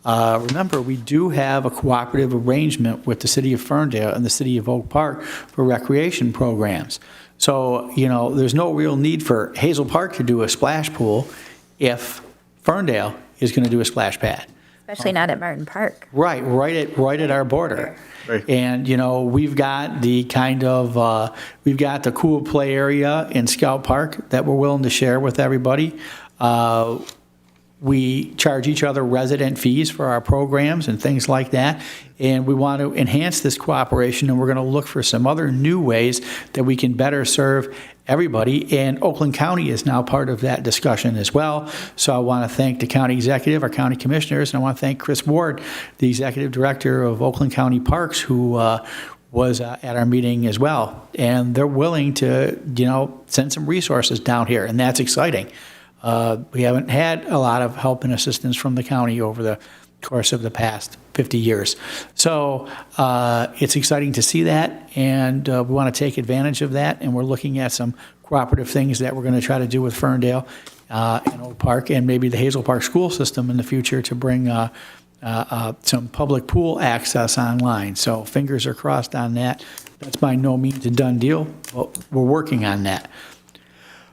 Speaker 6: Remember, we do have a cooperative arrangement with the city of Ferndale and the city of Oak Park for recreation programs. So, there's no real need for Hazel Park to do a splash pool if Ferndale is going to do a splash pad.
Speaker 8: Especially not at Martin Park.
Speaker 6: Right at our border.
Speaker 1: Right.
Speaker 6: And, we've got the we've got the cool play area in Scout Park that we're willing to share with everybody. We charge each other resident fees for our programs and things like that. And we want to enhance this cooperation, and we're going to look for some other new ways that we can better serve everybody. And Oakland County is now part of that discussion as well. So I want to thank the county executive, our county commissioners, and I want to thank Chris Ward, the executive director of Oakland County Parks, who was at our meeting as well. And they're willing to, send some resources down here, and that's exciting. We haven't had a lot of help and assistance from the county over the course of the past 50 years. So it's exciting to see that, and we want to take advantage of that, and we're looking at some cooperative things that we're going to try to do with Ferndale and Oak Park and maybe the Hazel Park school system in the future to bring some public pool access online. So fingers are crossed on that. That's by no means a done deal, but we're working on that.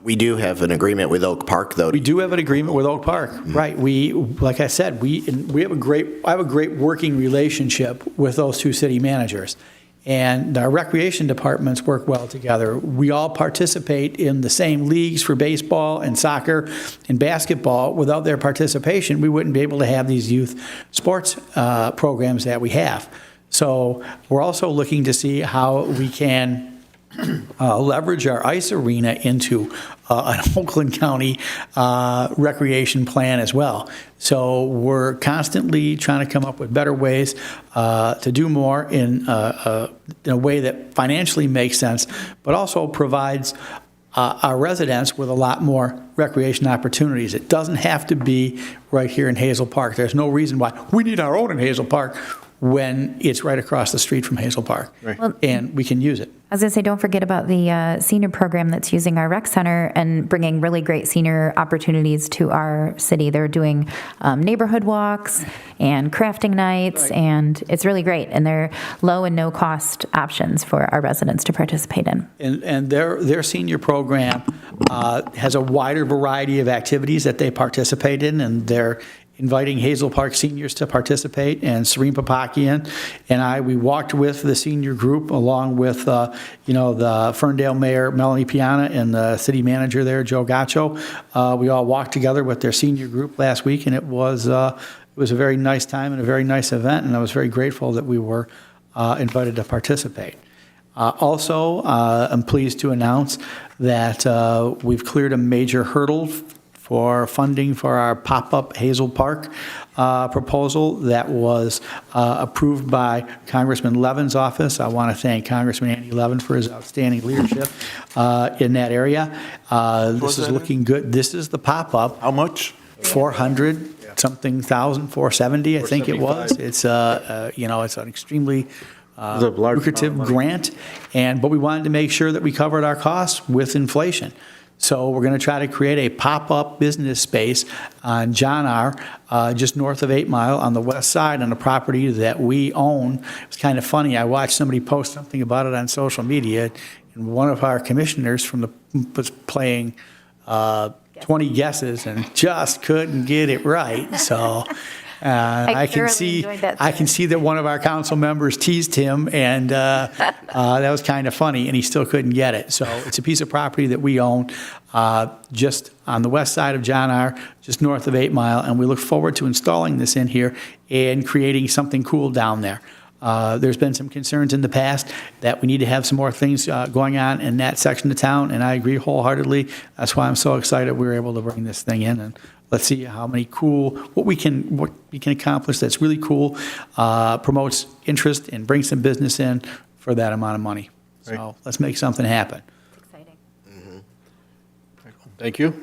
Speaker 3: We do have an agreement with Oak Park, though.
Speaker 6: We do have an agreement with Oak Park, right? We, like I said, we have I have a great working relationship with those two city managers, and our recreation departments work well together. We all participate in the same leagues for baseball and soccer and basketball. Without their participation, we wouldn't be able to have these youth sports programs that we have. So we're also looking to see how we can leverage our ice arena into an Oakland County recreation plan as well. So we're constantly trying to come up with better ways to do more in a way that financially makes sense, but also provides our residents with a lot more recreation opportunities. It doesn't have to be right here in Hazel Park. There's no reason why we need our own in Hazel Park when it's right across the street from Hazel Park.
Speaker 1: Right.
Speaker 8: Well,
Speaker 6: And we can use it.
Speaker 8: I was going to say, don't forget about the senior program that's using our rec center and bringing really great senior opportunities to our city. They're doing neighborhood walks and crafting nights, and it's really great. And they're low and no cost options for our residents to participate in.
Speaker 6: And their senior program has a wider variety of activities that they participate in, and they're inviting Hazel Park seniors to participate, and Serene Papakian and we walked with the senior group along with, the Ferndale Mayor, Melanie Piana, and the city manager there, Joe Gaccio. We all walked together with their senior group last week, and it was a very nice time and a very nice event, and I was very grateful that we were invited to participate. Also, I'm pleased to announce that we've cleared a major hurdle for funding for our pop-up Hazel Park proposal that was approved by Congressman Levin's office. I want to thank Congressman Andy Levin for his outstanding leadership in that area. This is looking good. This is the pop-up.
Speaker 10: How much?
Speaker 6: 400-something thousand, 470, I think it was. It's it's an extremely lucrative grant, but we wanted to make sure that we covered our costs with inflation. So we're going to try to create a pop-up business space on John R., just north of 8 Mile on the west side on a property that we own. It's kind of funny. I watched somebody post something about it on social media, and one of our commissioners was playing 20 guesses and just couldn't get it right. So I can see that one of our council members teased him, and that was kind of funny, and he still couldn't get it. So it's a piece of property that we own just on the west side of John R., just north of 8 Mile, and we look forward to installing this in here and creating something cool down there. There's been some concerns in the past that we need to have some more things going on in that section of town, and I agree wholeheartedly. That's why I'm so excited we were able to bring this thing in, and let's see how many what we can accomplish that's really cool, promotes interest, and brings some business in for that amount of money. So
Speaker 1: Right.
Speaker 6: let's make something happen.
Speaker 8: It's exciting.
Speaker 1: Thank you.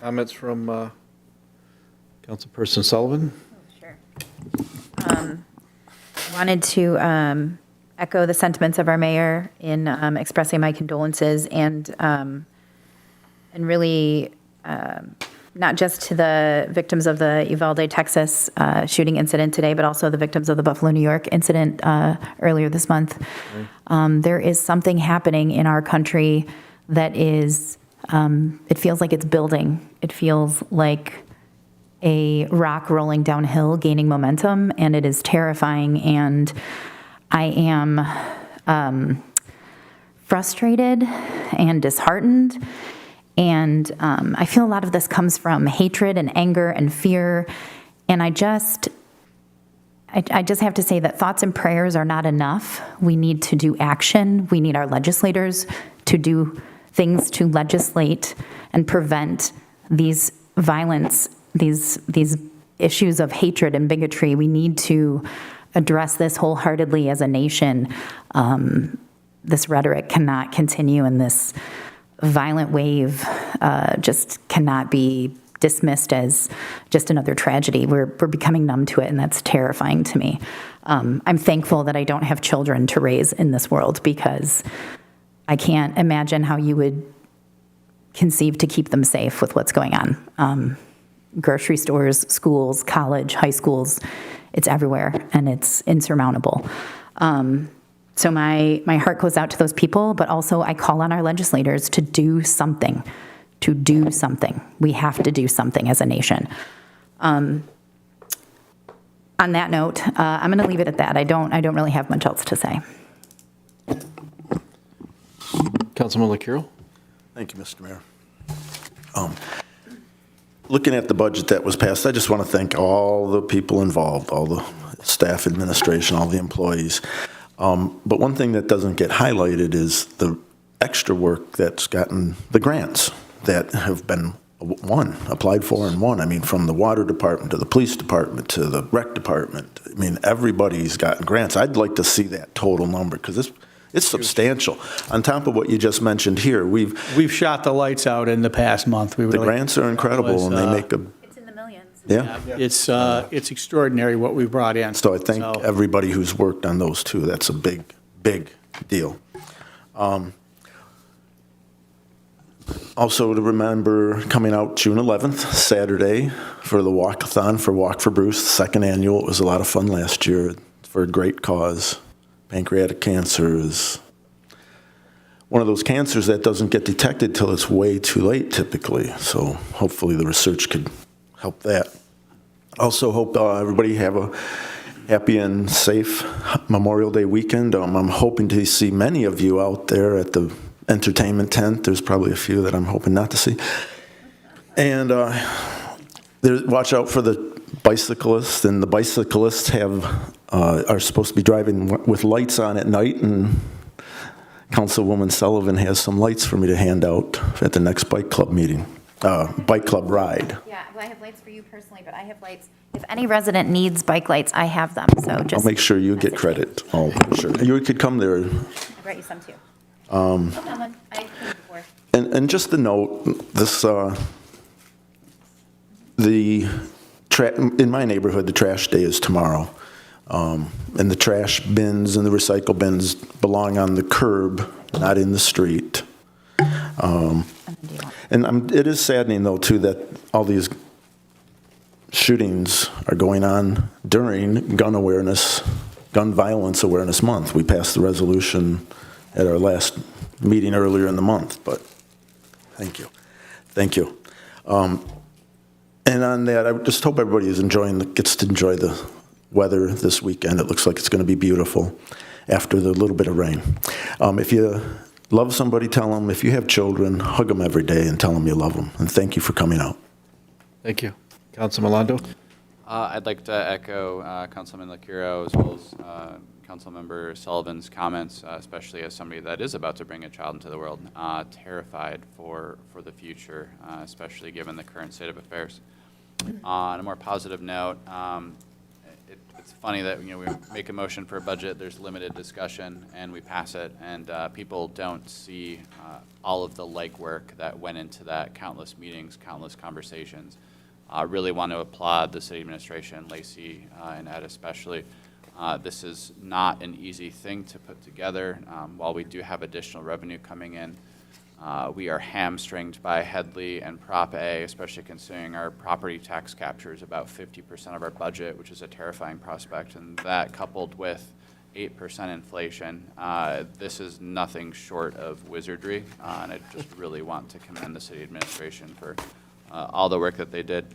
Speaker 1: Comments from Councilperson Sullivan?
Speaker 8: Sure. Wanted to echo the sentiments of our mayor in expressing my condolences and really not just to the victims of the Uvalde, Texas shooting incident today, but also the victims of the Buffalo, New York incident earlier this month. There is something happening in our country that is, it feels like it's building. It feels like a rock rolling downhill, gaining momentum, and it is terrifying. And I am frustrated and disheartened. And I feel a lot of this comes from hatred and anger and fear. And I just have to say that thoughts and prayers are not enough. We need to do action. We need our legislators to do things to legislate and prevent these violence, these issues of hatred and bigotry. We need to address this wholeheartedly as a nation. This rhetoric cannot continue, and this violent wave just cannot be dismissed as just another tragedy. We're becoming numb to it, and that's terrifying to me. I'm thankful that I don't have children to raise in this world, because I can't imagine how you would conceive to keep them safe with what's going on. Grocery stores, schools, college, high schools, it's everywhere, and it's insurmountable. So my heart goes out to those people, but also I call on our legislators to do something, We have to do something as a nation. On that note, I'm going to leave it at that. I don't really have much else to say.
Speaker 1: Councilman LaCurle?
Speaker 10: Thank you, Mr. Mayor. Looking at the budget that was passed, I just want to thank all the people involved, all the staff, administration, all the employees. But one thing that doesn't get highlighted is the extra work that's gotten the grants that have been applied for and won. I mean, from the water department to the police department to the rec department. I mean, everybody's gotten grants. I'd like to see that total number because it's substantial. On top of what you just mentioned here,
Speaker 6: We've shot the lights out in the past month.
Speaker 10: the grants are incredible and they make a,
Speaker 8: It's in the millions.
Speaker 10: yeah.
Speaker 6: It's extraordinary what we brought in.
Speaker 10: So I thank everybody who's worked on those too. That's a big, big deal. Also to remember, coming out June 11th, Saturday, for the walkathon for Walk for Bruce, second annual. It was a lot of fun last year for a great cause. Pancreatic cancer is one of those cancers that doesn't get detected till it's way too late typically. So hopefully the research could help that. Also hope everybody have a happy and safe Memorial Day weekend. I'm hoping to see many of you out there at the entertainment tent. There's probably a few that I'm hoping not to see. And watch out for the bicyclists. And the bicyclists are supposed to be driving with lights on at night. And Councilwoman Sullivan has some lights for me to hand out at the next bike club meeting, bike club ride.
Speaker 8: Yeah, well, I have lights for you personally, but I have lights. If any resident needs bike lights, I have them, so just.
Speaker 10: I'll make sure you get credit. Oh, sure. You could come there.
Speaker 8: I brought you some too. I came before.
Speaker 10: And just a note, this, in my neighborhood, the trash day is tomorrow. And the trash bins and the recycle bins belong on the curb, not in the street. And it is saddening, though, too, that all these shootings are going on during gun violence awareness month. We passed the resolution at our last meeting earlier in the month, but thank you. Thank you. And on that, I just hope everybody gets to enjoy the weather this weekend. It looks like it's going to be beautiful after the little bit of rain. If you love somebody, tell them. If you have children, hug them every day and tell them you love them. And thank you for coming out.
Speaker 1: Thank you. Councilman Londo?
Speaker 5: I'd like to echo Councilman Lacuro as well as Councilmember Sullivan's comments, especially as somebody that is about to bring a child into the world, terrified for the future, especially given the current state of affairs. On a more positive note, it's funny that we make a motion for a budget, there's limited discussion, and we pass it, and people don't see all of the legwork that went into that, countless meetings, countless conversations. I really want to applaud the city administration, Lacey and Ed especially. This is not an easy thing to put together. While we do have additional revenue coming in, we are hamstringed by Headley and Prop A, especially considering our property tax capture is about 50% of our budget, which is a terrifying prospect. And that coupled with 8% inflation, this is nothing short of wizardry. And I just really want to commend the city administration for all the work that they did.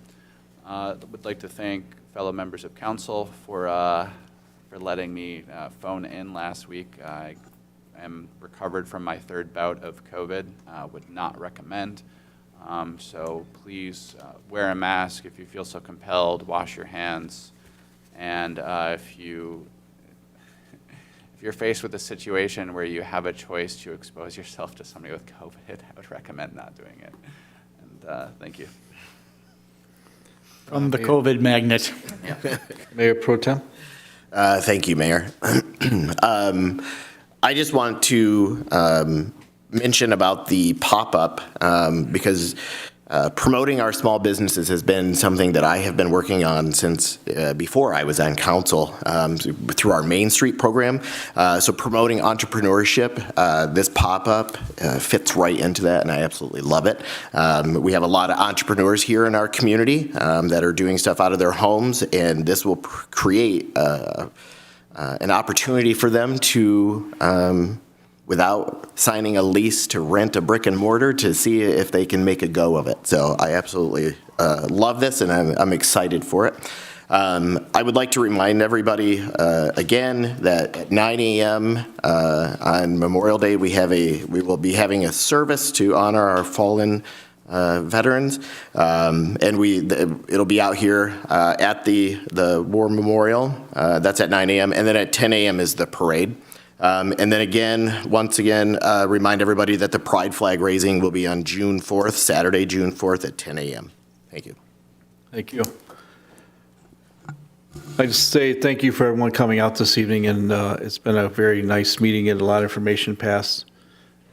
Speaker 5: Would like to thank fellow members of council for letting me phone in last week. I am recovered from my third bout of COVID, would not recommend. So please wear a mask if you feel so compelled, wash your hands, and if you're faced with a situation where you have a choice to expose yourself to somebody with COVID, I would recommend not doing it. And thank you.
Speaker 6: From the COVID magnet.
Speaker 1: Mayor Pro Tem?
Speaker 3: Thank you, Mayor. I just want to mention about the pop-up because promoting our small businesses has been something that I have been working on since before I was on council through our Main Street program. So promoting entrepreneurship, this pop-up fits right into that, and I absolutely love it. We have a lot of entrepreneurs here in our community that are doing stuff out of their homes, and this will create an opportunity for them to without signing a lease to rent a brick and mortar to see if they can make a go of it. So I absolutely love this, and I'm excited for it. I would like to remind everybody again that at 9 a.m. On Memorial Day we will be having a service to honor our fallen veterans, and it'll be out here at the War Memorial. That's at 9 a.m. and then at 10 a.m. is the parade. And then again, once again, remind everybody that the pride flag raising will be on June 4th, Saturday, June 4th at 10 a.m. Thank you.
Speaker 1: Thank you. I just say thank you for everyone coming out this evening, and it's been a very nice meeting and a lot of information passed.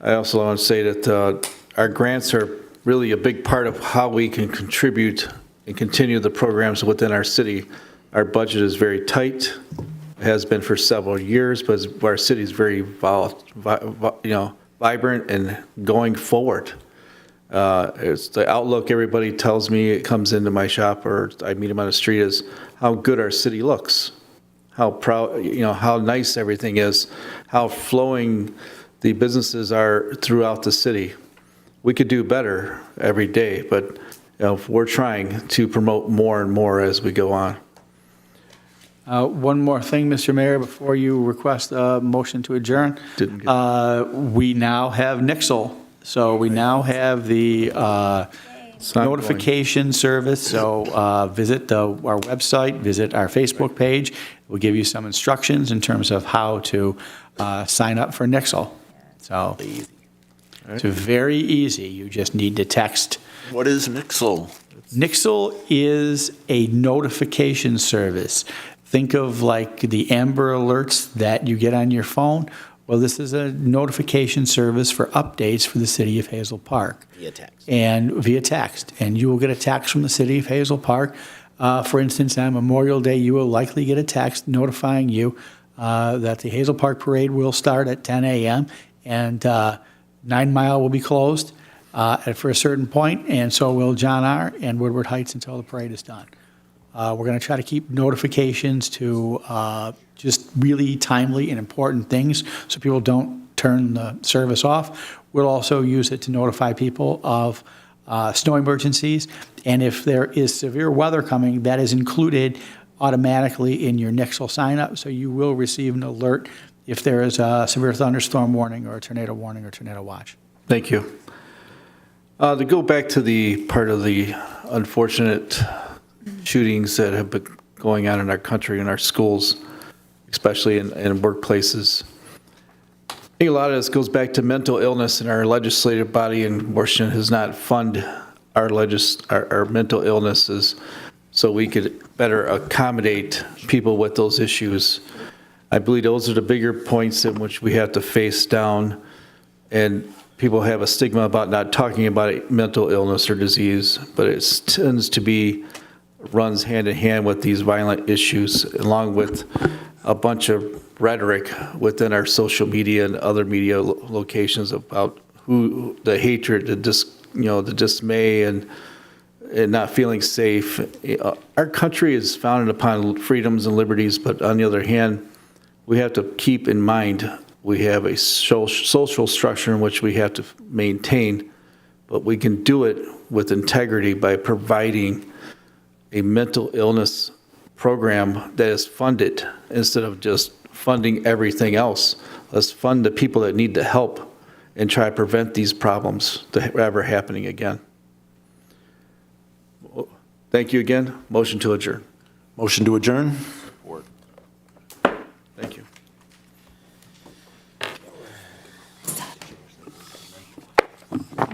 Speaker 1: I also want to say that our grants are really a big part of how we can contribute and continue the programs within our city. Our budget is very tight. It has been for several years, but our city is very vibrant and going forward. It's the outlook everybody tells me, it comes into my shop or I meet them on the street, is how good our city looks, how proud, how nice everything is, how flowing the businesses are throughout the city. We could do better every day, but we're trying to promote more and more as we go on.
Speaker 6: One more thing, Mr. Mayor, before you request a motion to adjourn. We now have Nixle. So we now have the notification service. So visit our website, visit our Facebook page. We'll give you some instructions in terms of how to sign up for Nixle. So it's very easy. You just need to text.
Speaker 10: What is Nixle?
Speaker 6: Nixle is a notification service. Think of like the Amber Alerts that you get on your phone. Well, this is a notification service for updates for the city of Hazel Park.
Speaker 3: Via text.
Speaker 6: And via text. And you will get a text from the city of Hazel Park. For instance, on Memorial Day, you will likely get a text notifying you that the Hazel Park Parade will start at 10 a.m. and 9 Mile will be closed for a certain point, and so will John R. and Woodward Heights until the parade is done. We're going to try to keep notifications to just really timely and important things so people don't turn the service off. We'll also use it to notify people of snow emergencies, and if there is severe weather coming, that is included automatically in your Nixle sign-up, so you will receive an alert if there is a severe thunderstorm warning or a tornado warning or tornado watch.
Speaker 1: Thank you. To go back to the part of the unfortunate shootings that have been going on in our country and our schools, especially in workplaces. I think a lot of this goes back to mental illness, and our legislative body in Washington has not funded our mental illnesses so we could better accommodate people with those issues. I believe those are the bigger points in which we have to face down, and people have a stigma about not talking about mental illness or disease, but it tends to be runs hand in hand with these violent issues, along with a bunch of rhetoric within our social media and other media locations about who the hatred, the dismay, and not feeling safe. Our country is founded upon freedoms and liberties, but on the other hand, we have to keep in mind we have a social structure in which we have to maintain, but we can do it with integrity by providing a mental illness program that is funded instead of just funding everything else. Let's fund the people that need the help and try to prevent these problems from ever happening again. Thank you again. Motion to adjourn.
Speaker 10: Motion to adjourn?